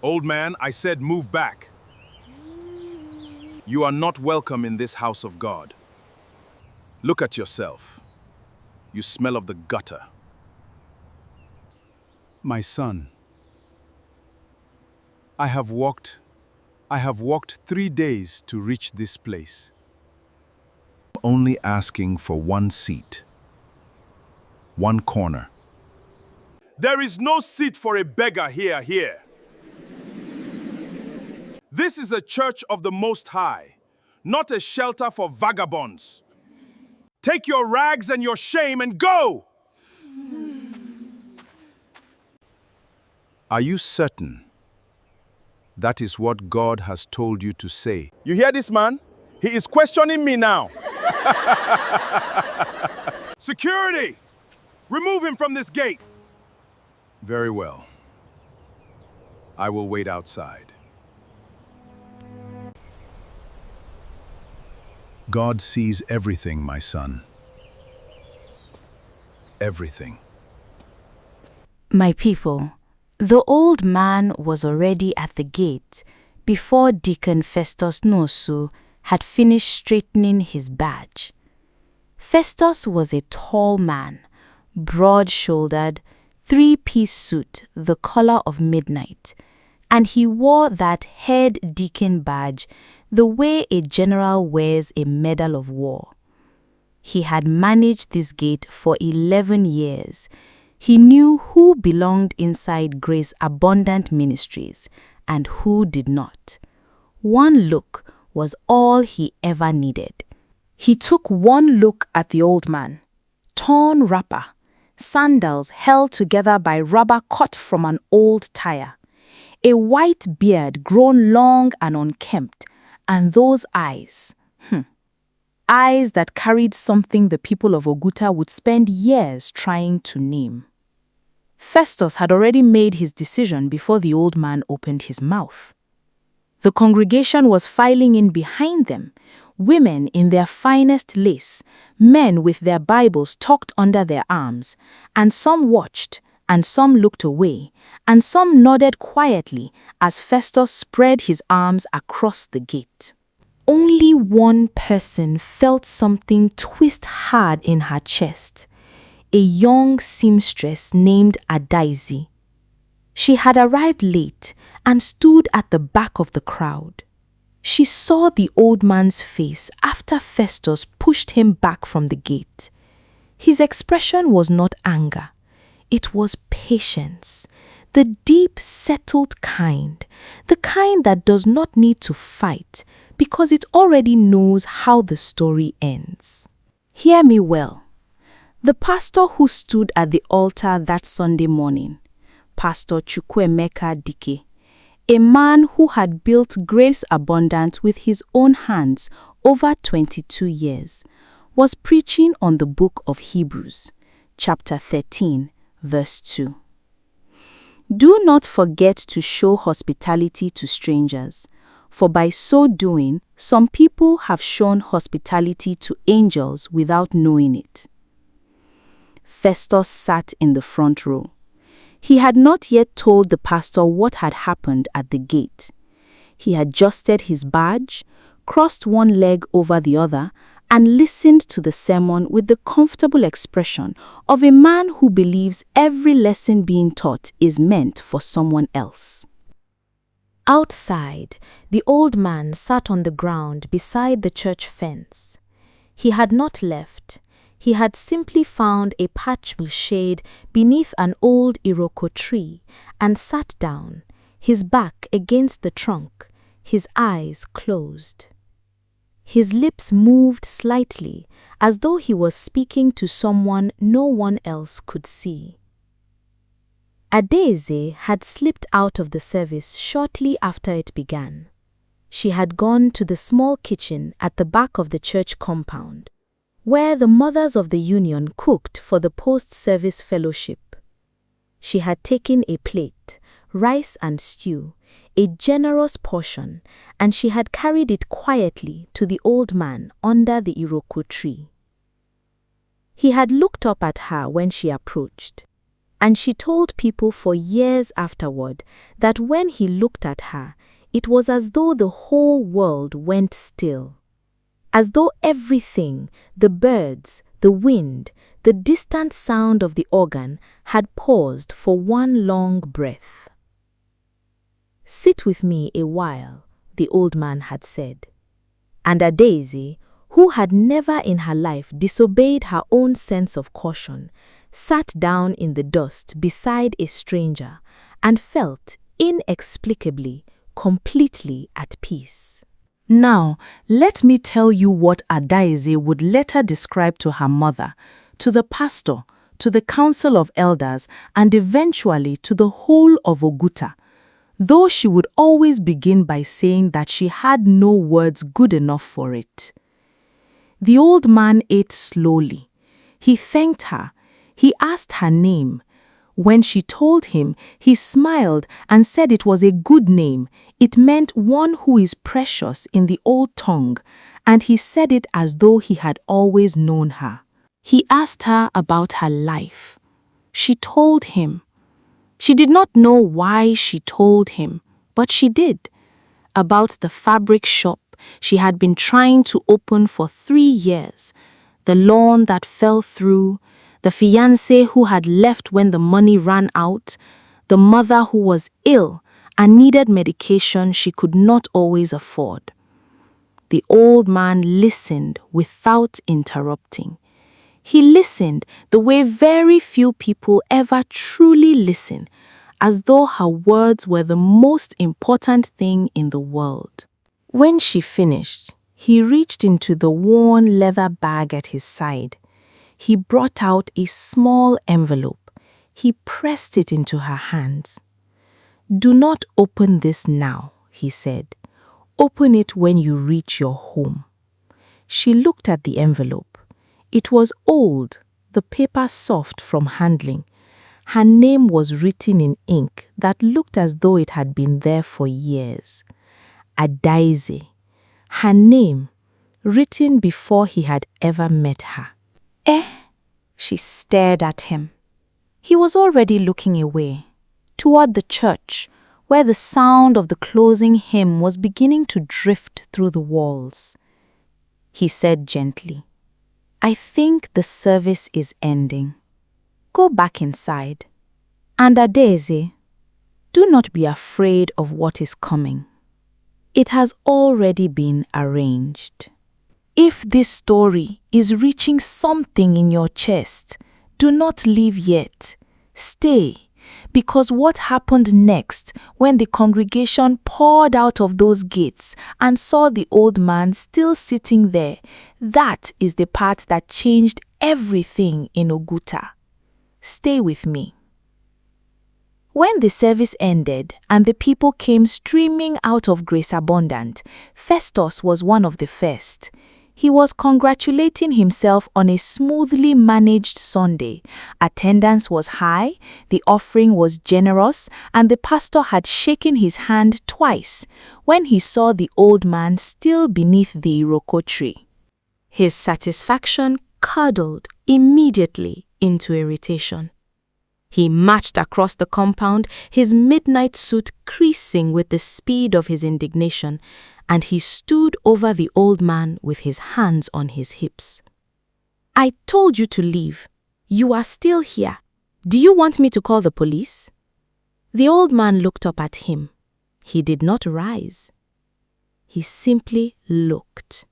Old man, I said move back. You are not welcome in this house of God. Look at yourself. You smell of the gutter. My son, I have walked 3 days to reach this place. Only asking for one seat. One corner. There is no seat for a beggar here. This is a church of the Most High, not a shelter for vagabonds. Take your rags and your shame and go! Are you certain that is what God has told you to say? You hear this man? He is questioning me now. Security! Remove him from this gate. Very well. I will wait outside. God sees everything, my son. Everything. My people, the old man was already at the gate before Deacon Festus Nosu had finished straightening his badge. Festus was a tall man, broad-shouldered, three-piece suit the color of midnight, and he wore that head deacon badge the way a general wears a medal of war. He had managed this gate for 11 years. He knew who belonged inside Grace Abundant Ministries and who did not. One look was all he ever needed. He took one look at the old man. Torn wrapper, sandals held together by rubber cut from an old tire, a white beard grown long and unkempt, and those eyes. Eyes that carried something the people of Oguta would spend years trying to name. Festus had already made his decision before the old man opened his mouth. The congregation was filing in behind them, women in their finest lace, men with their Bibles tucked under their arms, and some watched, and some looked away, and some nodded quietly as Festus spread his arms across the gate. Only one person felt something twist hard in her chest, a young seamstress named Adaizi. She had arrived late and stood at the back of the crowd. She saw the old man's face after Festus pushed him back from the gate. His expression was not anger. It was patience, the deep, settled kind, the kind that does not need to fight because it already knows how the story ends. Hear me well. The pastor who stood at the altar that Sunday morning, Pastor Chukwuemeka Dike, a man who had built Grace Abundant with his own hands over 22 years, was preaching on the book of Hebrews, chapter 13, verse 2. Do not forget to show hospitality to strangers, for by so doing, some people have shown hospitality to angels without knowing it. Festus sat in the front row. He had not yet told the pastor what had happened at the gate. He adjusted his badge, crossed one leg over the other, and listened to the sermon with the comfortable expression of a man who believes every lesson being taught is meant for someone else. Outside, the old man sat on the ground beside the church fence. He had not left. He had simply found a patch of shade beneath an old Iroko tree and sat down, his back against the trunk, his eyes closed. His lips moved slightly, as though he was speaking to someone no one else could see. Adeze had slipped out of the service shortly after it began. She had gone to the small kitchen at the back of the church compound, where the mothers of the union cooked for the post-service fellowship. She had taken a plate, rice and stew, a generous portion, and she had carried it quietly to the old man under the Iroko tree. He had looked up at her when she approached. And she told people for years afterward that when he looked at her, it was as though the whole world went still. As though everything, the birds, the wind, the distant sound of the organ, had paused for one long breath. "Sit with me a while," the old man had said. And Daisy, who had never in her life disobeyed her own sense of caution, sat down in the dust beside a stranger and felt inexplicably, completely at peace. Now, let me tell you what Adaeze would later describe to her mother, to the pastor, to the council of elders, and eventually to the whole of Oguta, though she would always begin by saying that she had no words good enough for it. The old man ate slowly. He thanked her. He asked her name. When she told him, he smiled and said it was a good name. It meant one who is precious in the old tongue, and he said it as though he had always known her. He asked her about her life. She told him. She did not know why she told him, but she did. About the fabric shop she had been trying to open for 3 years, the loan that fell through, the fiancé who had left when the money ran out, the mother who was ill and needed medication she could not always afford. The old man listened without interrupting. He listened the way very few people ever truly listen, as though her words were the most important thing in the world. When she finished, he reached into the worn leather bag at his side. He brought out a small envelope. He pressed it into her hands. "Do not open this now," he said. "Open it when you reach your home." She looked at the envelope. It was old, the paper soft from handling. Her name was written in ink that looked as though it had been there for years. Adaeze. Her name, written before he had ever met her. She stared at him. He was already looking away, toward the church, where the sound of the closing hymn was beginning to drift through the walls. He said gently, "I think the service is ending. Go back inside. And Adaeze, do not be afraid of what is coming. It has already been arranged." If this story is reaching something in your chest, do not leave yet. Stay, because what happened next when the congregation poured out of those gates and saw the old man still sitting there, that is the part that changed everything in Oguta. Stay with me. When the service ended and the people came streaming out of Grace Abundant, Festus was one of the first. He was congratulating himself on a smoothly managed Sunday. Attendance was high, the offering was generous, and the pastor had shaken his hand twice when he saw the old man still beneath the iroko tree. His satisfaction curdled immediately into irritation. He marched across the compound, his midnight suit creasing with the speed of his indignation, and he stood over the old man with his hands on his hips. "I told you to leave. You are still here. Do you want me to call the police?" The old man looked up at him. He did not rise. He simply looked.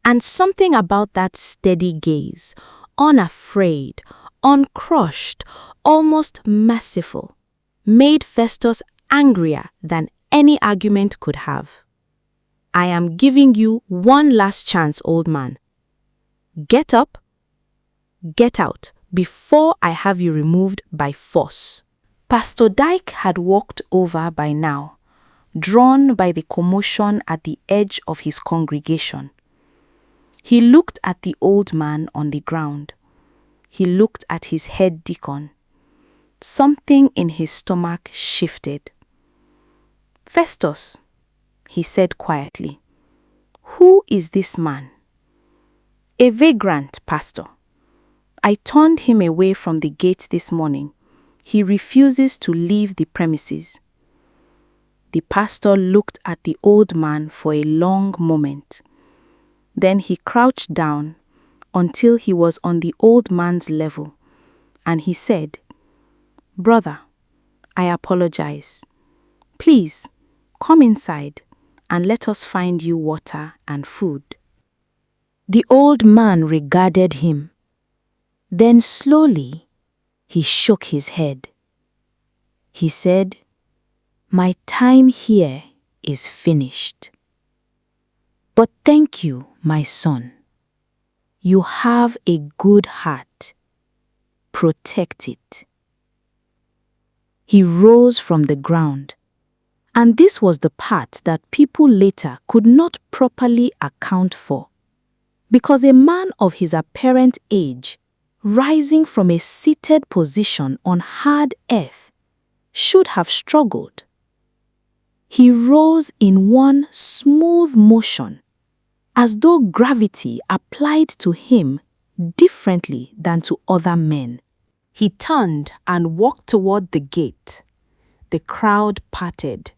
And something about that steady gaze, unafraid, uncrushed, almost merciful, made Festus angrier than any argument could have. "I am giving you one last chance, old man. Get up, get out, before I have you removed by force." Pastor Dyke had walked over by now, drawn by the commotion at the edge of his congregation. He looked at the old man on the ground. He looked at his head deacon. Something in his stomach shifted. "Festus," he said quietly, "who is this man?" "A vagrant, Pastor. I turned him away from the gate this morning. He refuses to leave the premises. The pastor looked at the old man for a long moment. Then he crouched down until he was on the old man's level, and he said, "Brother, I apologize. Please, come inside and let us find you water and food." The old man regarded him. Then slowly, he shook his head. He said, "My time here is finished. But thank you, my son. You have a good heart. Protect it." He rose from the ground, and this was the part that people later could not properly account for, because a man of his apparent age, rising from a seated position on hard earth, should have struggled. He rose in one smooth motion, as though gravity applied to him differently than to other men. He turned and walked toward the gate. The crowd parted,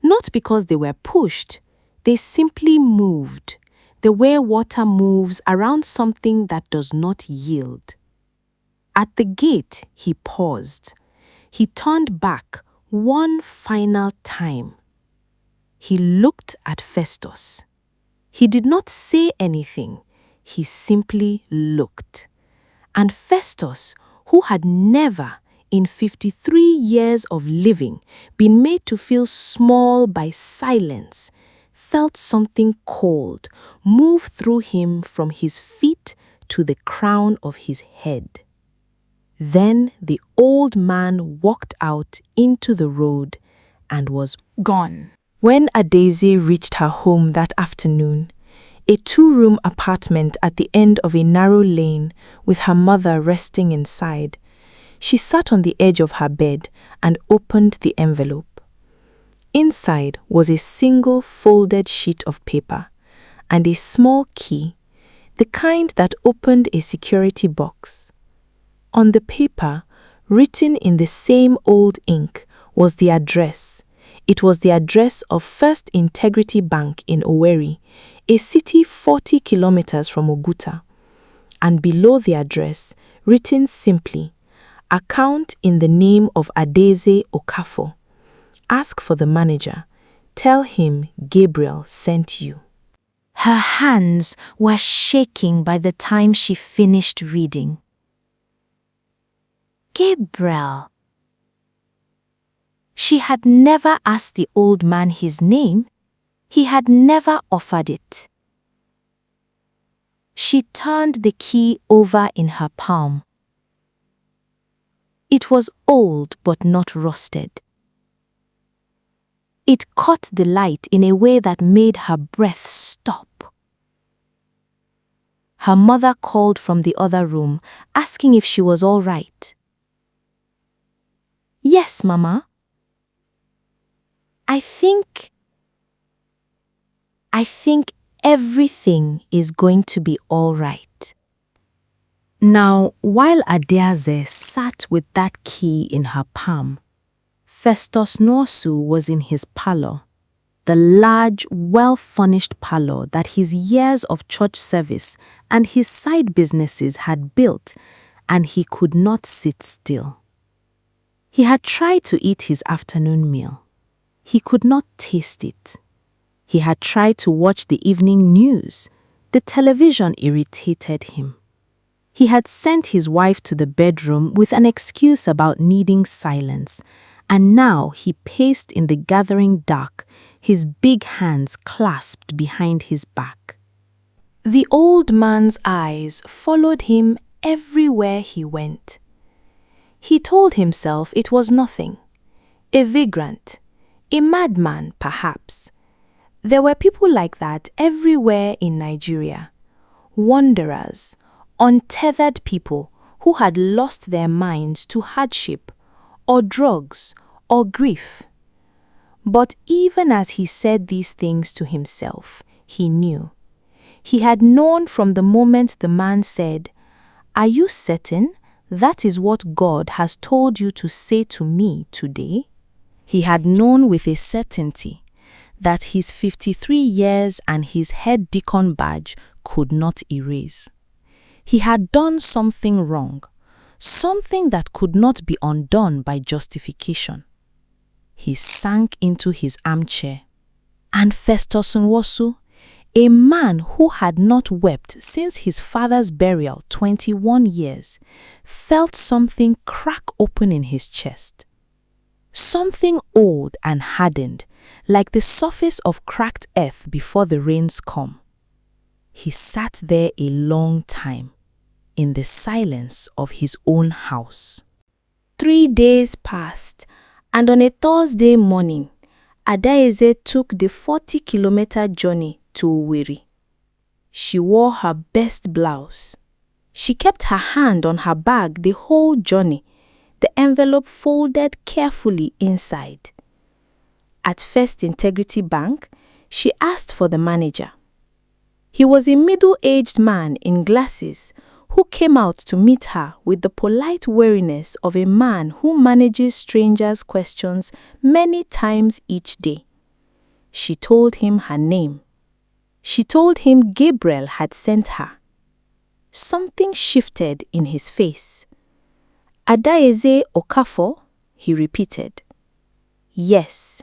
not because they were pushed, they simply moved, the way water moves around something that does not yield. At the gate, he paused. He turned back one final time. He looked at Festus. He did not say anything. He simply looked. And Festus, who had never, in 53 years of living, been made to feel small by silence, felt something cold move through him from his feet to the crown of his head. Then the old man walked out into the road and was gone. When Adaeze reached her home that afternoon, a 2-room apartment at the end of a narrow lane with her mother resting inside, she sat on the edge of her bed and opened the envelope. Inside was a single folded sheet of paper and a small key, the kind that opened a security box. On the paper, written in the same old ink, was the address. It was the address of First Integrity Bank in Owerri, a city 40 kilometers from Oguta. And below the address, written simply, "Account in the name of Adaeze Okafor. Ask for the manager. Tell him Gabriel sent you." Her hands were shaking by the time she finished reading. Gabriel. She had never asked the old man his name. He had never offered it. She turned the key over in her palm. It was old but not rusted. It caught the light in a way that made her breath stop. Her mother called from the other room, asking if she was all right. "Yes, Mama. I think everything is going to be all right." Now, while Adaeze sat with that key in her palm, Festus Nwosu was in his parlor, the large, well-furnished parlor that his years of church service and his side businesses had built, and he could not sit still. He had tried to eat his afternoon meal. He could not taste it. He had tried to watch the evening news. The television irritated him. He had sent his wife to the bedroom with an excuse about needing silence, and now he paced in the gathering dark, his big hands clasped behind his back. The old man's eyes followed him everywhere he went. He told himself it was nothing. A vagrant, a madman perhaps. There were people like that everywhere in Nigeria. Wanderers, untethered people who had lost their minds to hardship, or drugs, or grief. But even as he said these things to himself, he knew. He had known from the moment the man said, "Are you certain that is what God has told you to say to me today? He had known with a certainty that his 53 years and his head deacon badge could not erase. He had done something wrong, something that could not be undone by justification. He sank into his armchair, and Festus Nwosu, a man who had not wept since his father's burial 21 years, felt something crack open in his chest. Something old and hardened, like the surface of cracked earth before the rains come. He sat there a long time, in the silence of his own house. 3 days passed, and on a Thursday morning, Adaeze took the 40-kilometer journey to Owerri. She wore her best blouse. She kept her hand on her bag the whole journey, the envelope folded carefully inside. At First Integrity Bank, she asked for the manager. He was a middle-aged man in glasses who came out to meet her with the polite wariness of a man who manages strangers' questions many times each day. She told him her name. She told him Gabriel had sent her. Something shifted in his face. Adaeze Okafor, he repeated. Yes.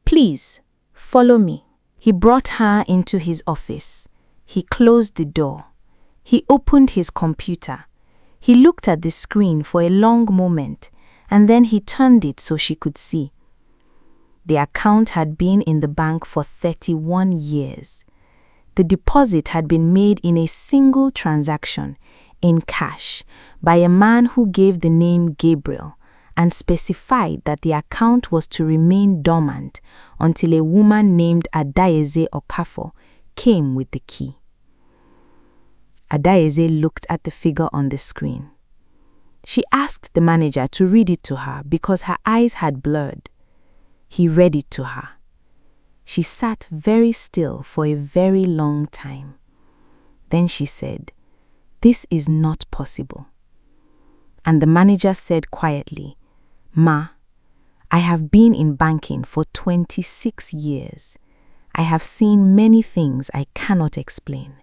Please, follow me. He brought her into his office. He closed the door. He opened his computer. He looked at the screen for a long moment, and then he turned it so she could see. The account had been in the bank for 31 years. The deposit had been made in a single transaction, in cash, by a man who gave the name Gabriel and specified that the account was to remain dormant until a woman named Adaeze Okafor came with the key. Adaeze looked at the figure on the screen. She asked the manager to read it to her because her eyes had blurred. He read it to her. She sat very still for a very long time. Then she said, "This is not possible." And the manager said quietly, "Ma, I have been in banking for 26 years. I have seen many things I cannot explain.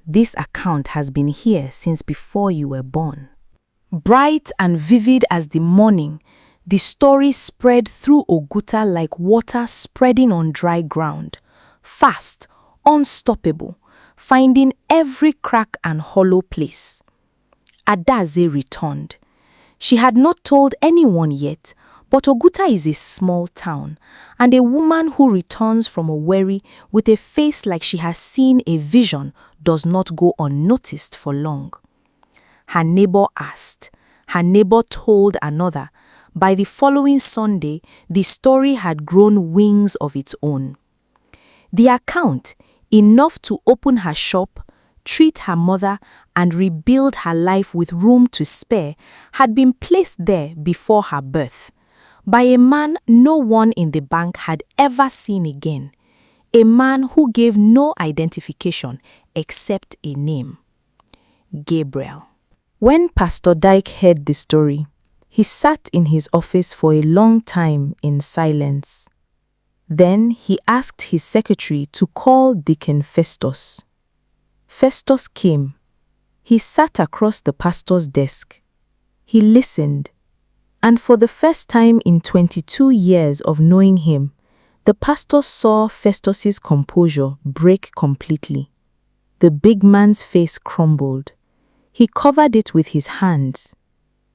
This account has been here since before you were born." Bright and vivid as the morning, the story spread through Oguta like water spreading on dry ground, fast, unstoppable, finding every crack and hollow place. Adaeze returned. She had not told anyone yet, but Oguta is a small town, and a woman who returns from Owerri with a face like she has seen a vision does not go unnoticed for long. Her neighbor asked. Her neighbor told another. By the following Sunday, the story had grown wings of its own. The account, enough to open her shop, treat her mother, and rebuild her life with room to spare, had been placed there before her birth, by a man no one in the bank had ever seen again, a man who gave no identification except a name: Gabriel. When Pastor Dyke heard the story, he sat in his office for a long time in silence. Then he asked his secretary to call Deacon Festus. Festus came. He sat across the pastor's desk. He listened, and for the first time in 22 years of knowing him, the pastor saw Festus's composure break completely. The big man's face crumbled. He covered it with his hands.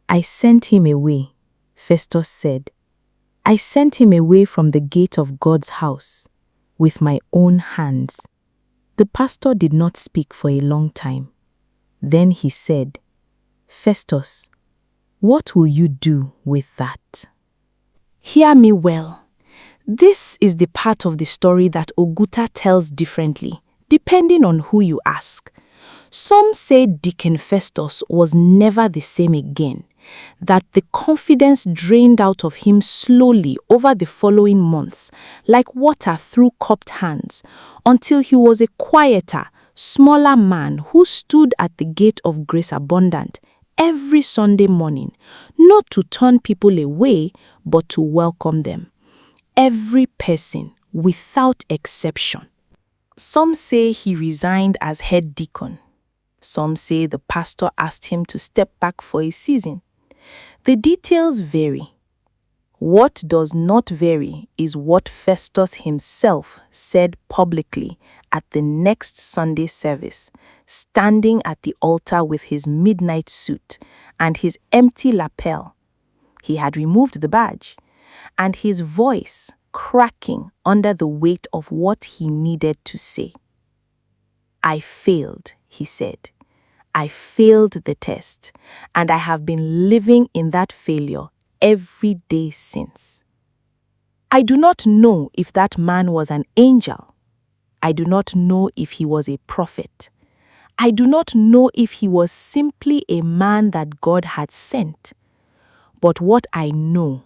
"I sent him away," Festus said. "I sent him away from the gate of God's house with my own hands." The pastor did not speak for a long time. Then he said, "Festus, what will you do with that?" Hear me well. This is the part of the story that Oguta tells differently, depending on who you ask. Some say Deacon Festus was never the same again, that the confidence drained out of him slowly over the following months, like water through cupped hands, until he was a quieter, smaller man who stood at the gate of Grace Abundant every Sunday morning, not to turn people away, but to welcome them. Every person, without exception. Some say he resigned as head deacon. Some say the pastor asked him to step back for a season. The details vary. What does not vary is what Festus himself said publicly at the next Sunday service, standing at the altar with his midnight suit and his empty lapel. He had removed the badge, and his voice cracking under the weight of what he needed to say. "I failed," he said. "I failed the test, and I have been living in that failure every day since." I do not know if that man was an angel. I do not know if he was a prophet. I do not know if he was simply a man that God had sent. But what I know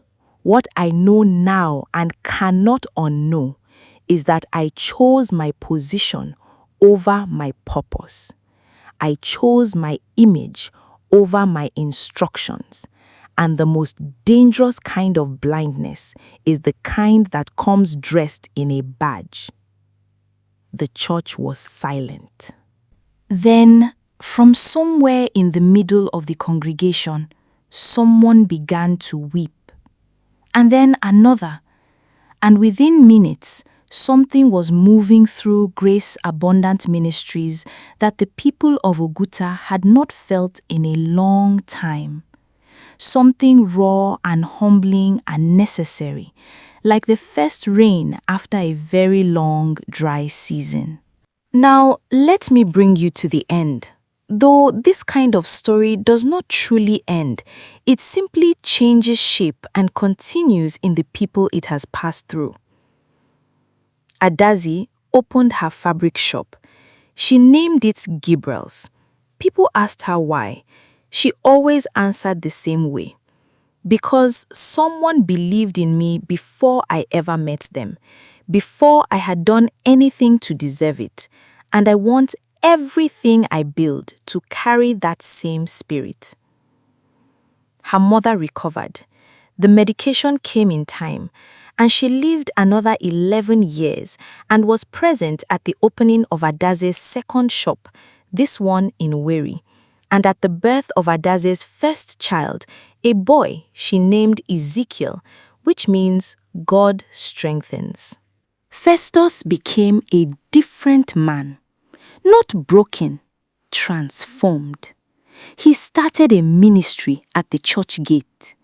now and cannot unknow, is that I chose my position over my purpose. I chose my image over my instructions. And the most dangerous kind of blindness is the kind that comes dressed in a badge. The church was silent. Then, from somewhere in the middle of the congregation, someone began to weep. And then another. And within minutes, something was moving through Grace Abundant Ministries that the people of Oguta had not felt in a long time. Something raw and humbling and necessary, like the first rain after a very long, dry season. Now, let me bring you to the end. Though this kind of story does not truly end, it simply changes shape and continues in the people it has passed through. Adazi opened her fabric shop. She named it Gabriel's. People asked her why. She always answered the same way. Because someone believed in me before I ever met them, before I had done anything to deserve it, and I want everything I build to carry that same spirit. Her mother recovered. The medication came in time, and she lived another 11 years and was present at the opening of Adaze's second shop, this one in Weri, and at the birth of Adaze's first child, a boy she named Ezekiel, which means God strengthens. Festus became a different man, not broken, transformed. He started a ministry at the church gate.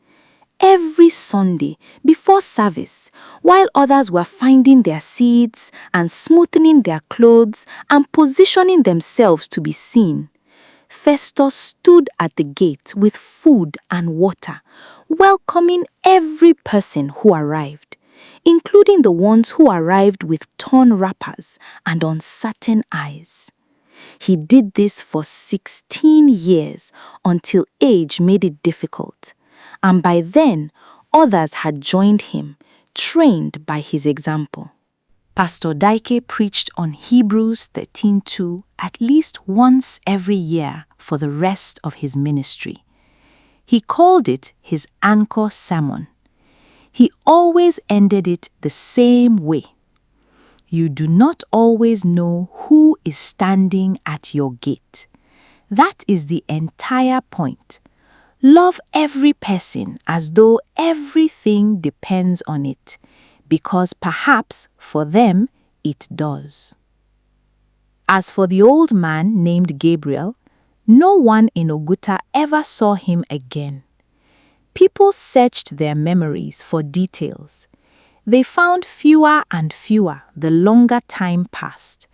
Every Sunday, before service, while others were finding their seats and smoothing their clothes and positioning themselves to be seen, Festus stood at the gate with food and water, welcoming every person who arrived, including the ones who arrived with torn wrappers and uncertain eyes. He did this for 16 years until age made it difficult, and by then, others had joined him, trained by his example. Pastor Daike preached on Hebrews 13:2 at least once every year for the rest of his ministry. He called it his anchor sermon. He always ended it the same way. You do not always know who is standing at your gate. That is the entire point. Love every person as though everything depends on it, because perhaps for them it does. As for the old man named Gabriel, no one in Oguta ever saw him again. People searched their memories for details. They found fewer and fewer the longer time passed.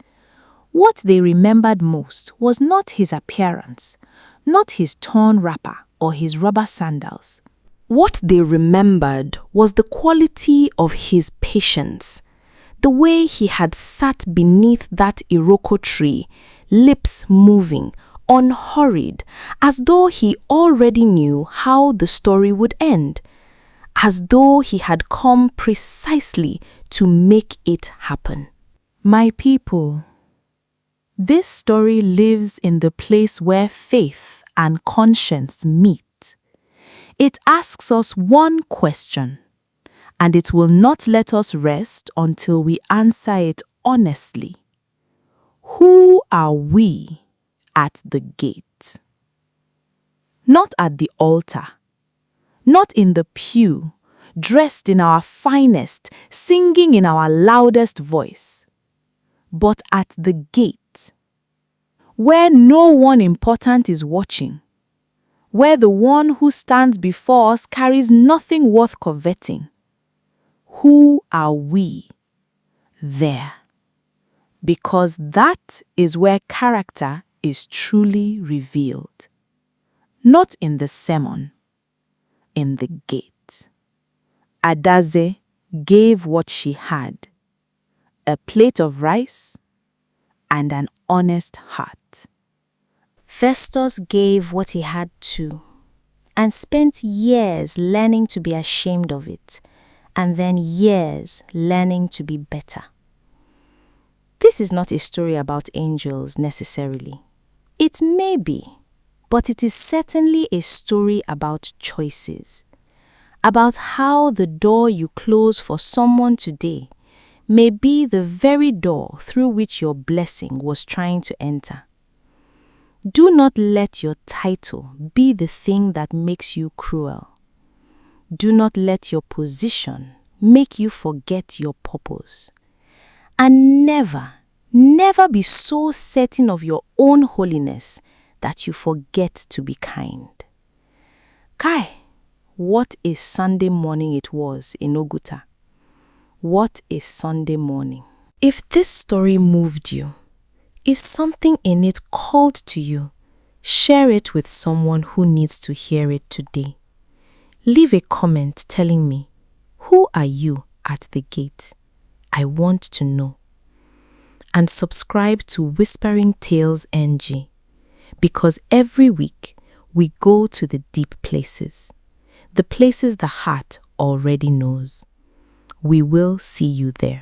What they remembered most was not his appearance, not his torn wrapper or his rubber sandals. What they remembered was the quality of his patience, the way he had sat beneath that iroko tree, lips moving, unhurried, as though he already knew how the story would end, as though he had come precisely to make it happen. My people, this story lives in the place where faith and conscience meet. It asks us one question, and it will not let us rest until we answer it honestly. Who are we at the gate? Not at the altar, not in the pew, dressed in our finest, singing in our loudest voice, but at the gate, where no one important is watching, where the one who stands before us carries nothing worth coveting. Who are we there? Because that is where character is truly revealed. Not in the sermon, in the gate. Adaze gave what she had, a plate of rice and an honest heart. Festus gave what he had too, and spent years learning to be ashamed of it, and then years learning to be better. This is not a story about angels necessarily. It may be, but it is certainly a story about choices, about how the door you close for someone today may be the very door through which your blessing was trying to enter. Do not let your title be the thing that makes you cruel. Do not let your position make you forget your purpose. And never, never be so certain of your own holiness that you forget to be kind. Kai, what a Sunday morning it was in Oguta. What a Sunday morning. If this story moved you, if something in it called to you, share it with someone who needs to hear it today. Leave a comment telling me, who are you at the gate? I want to know. And subscribe to Whispering Tales NG, because every week we go to the deep places, the places the heart already knows. We will see you there.